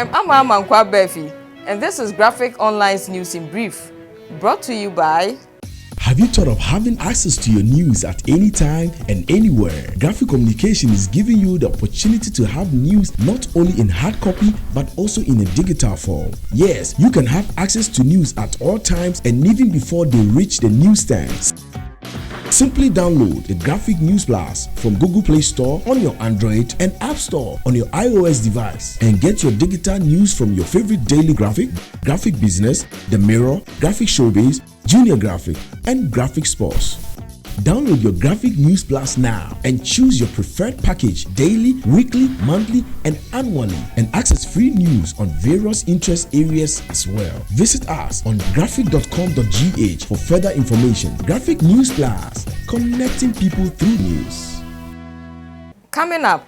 I'm Ama Befi, and this is Graphic Online's News in Brief, brought to you by... Have you thought of having access to your news at any time and anywhere? Graphic Communication is giving you the opportunity to have news not only in hard copy but also in a digital form. Yes, you can have access to news at all times and even before they reach the newsstands. Simply download the Graphic News Plus from Google Play Store on your Android and App Store on your iOS device and get your digital news from your favorite daily graphic, Graphic Business, The Mirror, Graphic Showbiz, Junior Graphic, and Graphic Sports. Download your Graphic News Plus now and choose your preferred package daily, weekly, monthly, and annually, and access free news on various interest areas as well. Visit us on graphic.com.gh for further information. Graphic News Plus, connecting people through news. Coming up,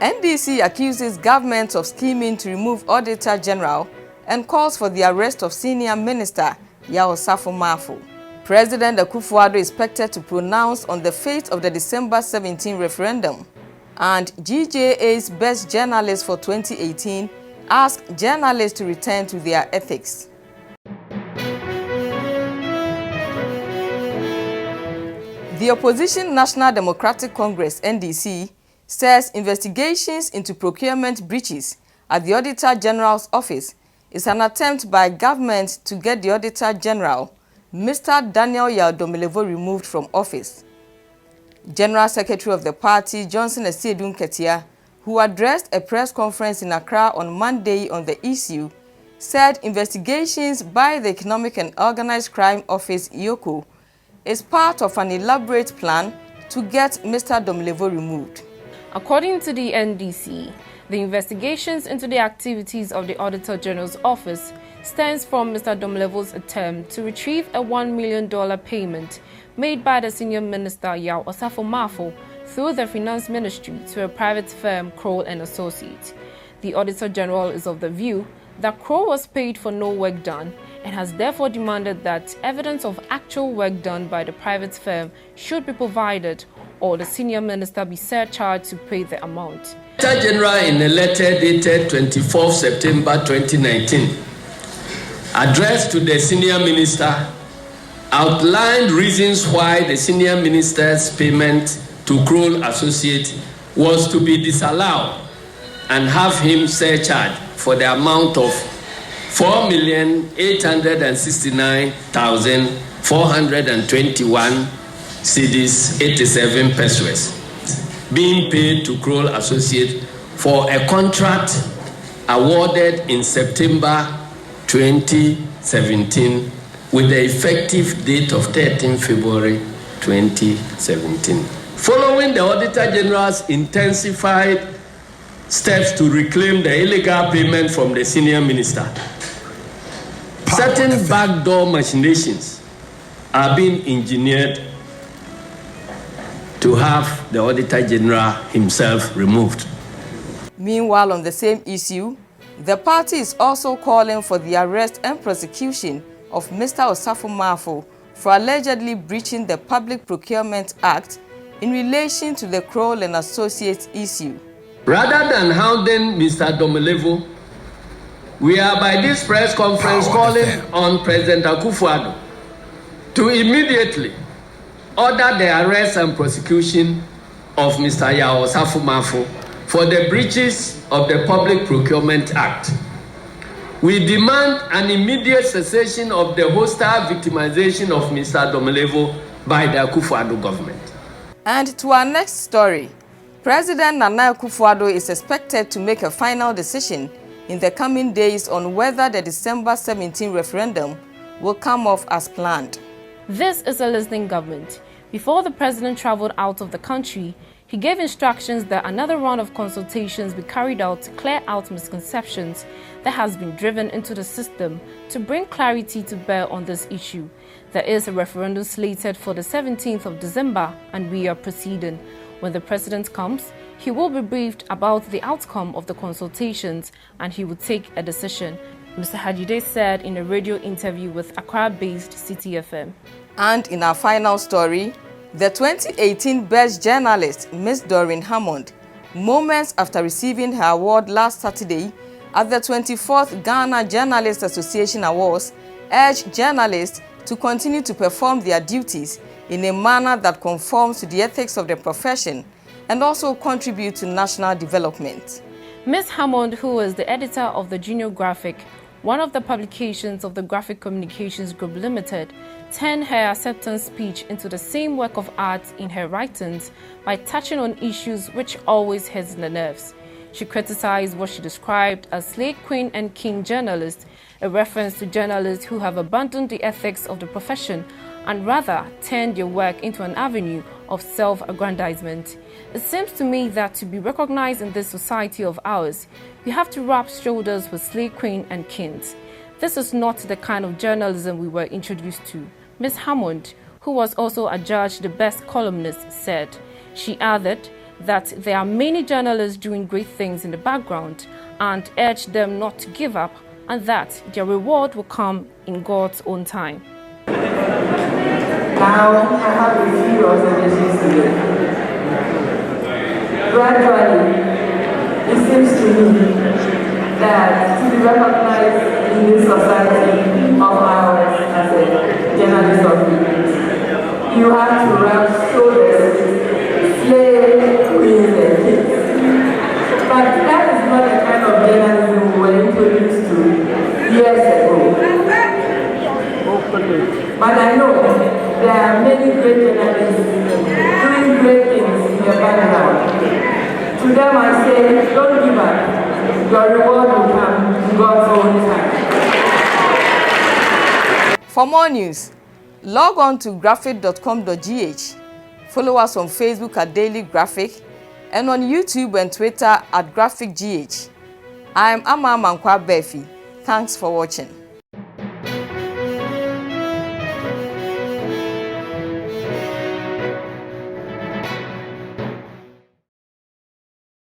NDC accuses government of scheming to remove Auditor General and calls for the arrest of Senior Minister Yao Osafo-Maafo. President Akufo-Addo is expected to pronounce on the fate of the December 17 referendum. And GJA's Best Journalist for 2018 asked journalists to return to their ethics. The opposition National Democratic Congress (NDC) says investigations into procurement breaches at the Auditor General's office is an attempt by government to get the Auditor General, Mr. Daniel Yaw-Domilevo, removed from office. General Secretary of the party, Johnson Esiedun Ketia, who addressed a press conference in Accra on Monday on the issue, said investigations by the Economic and Organized Crime Office (EOCO) is part of an elaborate plan to get Mr. Domilevo removed. According to the NDC, the investigations into the activities of the Auditor General's office stems from Mr. Domilevo's attempt to retrieve a $1 million payment made by the Senior Minister Yao Osafo-Maafo through the Finance Ministry to a private firm, Kroll & Associates. The Auditor General is of the view that Kroll was paid for no work done and has therefore demanded that evidence of actual work done by the private firm should be provided, or the Senior Minister be surcharged to pay the amount. Auditor General, in a letter dated 24 September 2019, addressed to the Senior Minister, outlined reasons why the Senior Minister's payment to Kroll Associates was to be disallowed and have him surcharged for the amount of 4,869,421 cedis 87 pesos being paid to Kroll Associates for a contract awarded in September 2017 with the effective date of 13 February 2017. Following the Auditor General's intensified steps to reclaim the illegal payment from the Senior Minister, certain backdoor machinations are being engineered to have the Auditor General himself removed. Meanwhile, on the same issue, the party is also calling for the arrest and prosecution of Mr. Osafo-Maafo for allegedly breaching the Public Procurement Act in relation to the Kroll & Associates issue. Rather than hounding Mr. Domilevo, we are by this press conference calling on President Akufo-Addo to immediately order the arrest and prosecution of Mr. Yao Osafo-Maafo for the breaches of the Public Procurement Act. We demand an immediate cessation of the hostile victimization of Mr. Domilevo by the Akufo-Addo government. And to our next story, President Nana Akufo-Addo is expected to make a final decision in the coming days on whether the December 17 referendum will come off as planned. This is a listening government. Before the president traveled out of the country, he gave instructions that another round of consultations be carried out to clear out misconceptions that has been driven into the system to bring clarity to bear on this issue. There is a referendum slated for the 17th of December, and we are proceeding. When the president comes, he will be briefed about the outcome of the consultations and he will take a decision, Mr. Hajide said in a radio interview with Accra-based City FM. And in our final story, the 2018 Best Journalist, Ms. Doreen Hammond, moments after receiving her award last Saturday, at the 24th Ghana Journalists Association Awards urged journalists to continue to perform their duties in a manner that conforms to the ethics of the profession and also contribute to national development. Ms. Hammond, who is the editor of the Junior Graphic, one of the publications of the Graphic Communications Group Limited, turned her acceptance speech into the same work of art in her writings by touching on issues which always hits the nerves. She criticized what she described as slave queen and king journalists, a reference to journalists who have abandoned the ethics of the profession and rather turned their work into an avenue of self-aggrandizement. It seems to me that to be recognized in this society of ours, we have to rub shoulders with slave queen and kings. This is not the kind of journalism we were introduced to. Ms. Hammond, who was also adjudged the best columnist, said. She added that there are many journalists doing great things in the background and urged them not to give up and that their reward will come in God's own time. Now, I have a few observations to make. Gradually, it seems to me that to be recognized in this society of ours as a journalist of news, you have to rub shoulders with slave queens and kings. But that is not the kind of journalism we were introduced to years ago. But I know there are many great journalists doing great things in the background. To them I say, don't give up. Your reward will come in God's own time. For more news, log on to graphic.com.gh. Follow us on Facebook at Daily Graphic and on YouTube and Twitter at GraphicGH. I am Ama Mankwa Befi. Thanks for watching.